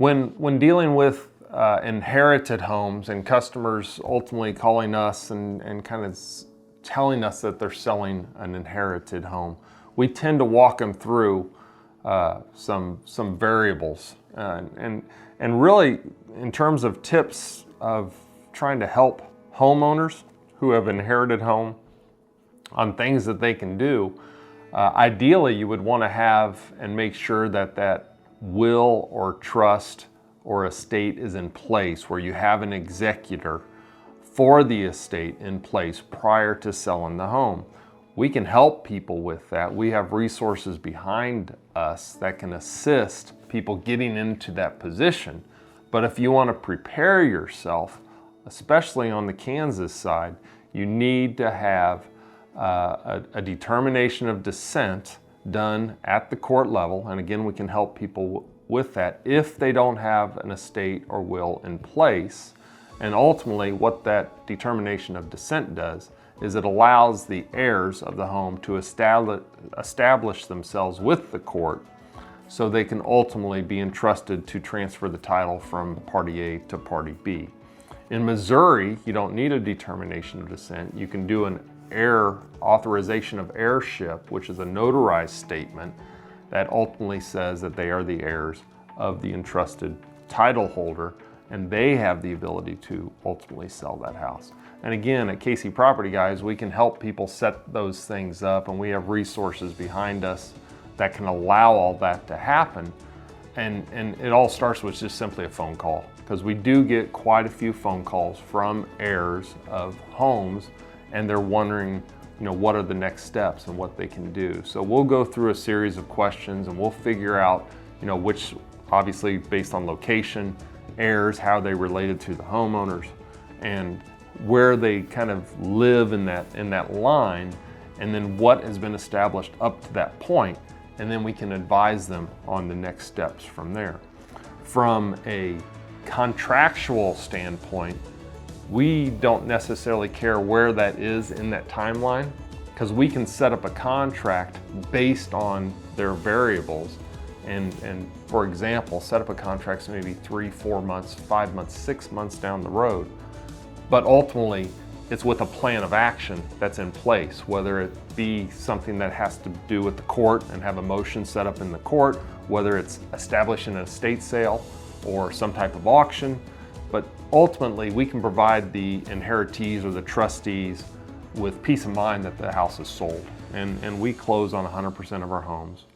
When dealing with inherited homes and customers ultimately calling us and kind of telling us that they're selling an inherited home, we tend to walk them through some variables and really in terms of tips of trying to help homeowners who have inherited home on things that they can do. Ideally, you would want to have and make sure that that will or trust or estate is in place, where you have an executor for the estate in place prior to selling the home. We can help people with that. We have resources behind us that can assist people getting into that position. But if you want to prepare yourself, especially on the Kansas side, you need to have a determination of descent done at the court level. And again, we can help people with that if they don't have an estate or will in place. And ultimately, what that determination of descent does is it allows the heirs of the home to establish themselves with the court so they can ultimately be entrusted to transfer the title from party A to party B. In Missouri, you don't need a determination of descent. You can do an heir authorization of heirship, which is a notarized statement that ultimately says that they are the heirs of the entrusted title holder, and they have the ability to ultimately sell that house. And again, at KC Property Guys, we can help people set those things up, and we have resources behind us that can allow all that to happen. And it all starts with just simply a phone call, because we do get quite a few phone calls from heirs of homes, and they're wondering, what are the next steps and what they can do. So we'll go through a series of questions and we'll figure out, which, obviously based on location, heirs, how they related to the homeowners, and where they kind of live in that line, and then what has been established up to that point, and then we can advise them on the next steps from there. From a contractual standpoint, we don't necessarily care where that is in that timeline, because we can set up a contract based on their variables and for example, set up a contract maybe 3, 4 months, 5 months, 6 months down the road. But ultimately, it's with a plan of action that's in place, whether it be something that has to do with the court and have a motion set up in the court, whether it's establishing an estate sale or some type of auction. But ultimately, we can provide the inheritees or the trustees with peace of mind that the house is sold. And we close on 100% of our homes.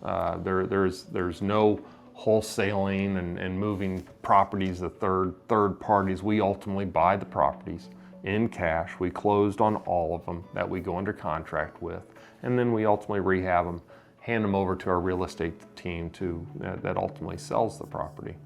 There's no wholesaling and moving properties to third parties. We ultimately buy the properties in cash. We closed on all of them that we go under contract with, and then we ultimately rehab them, hand them over to our real estate team that ultimately sells the property.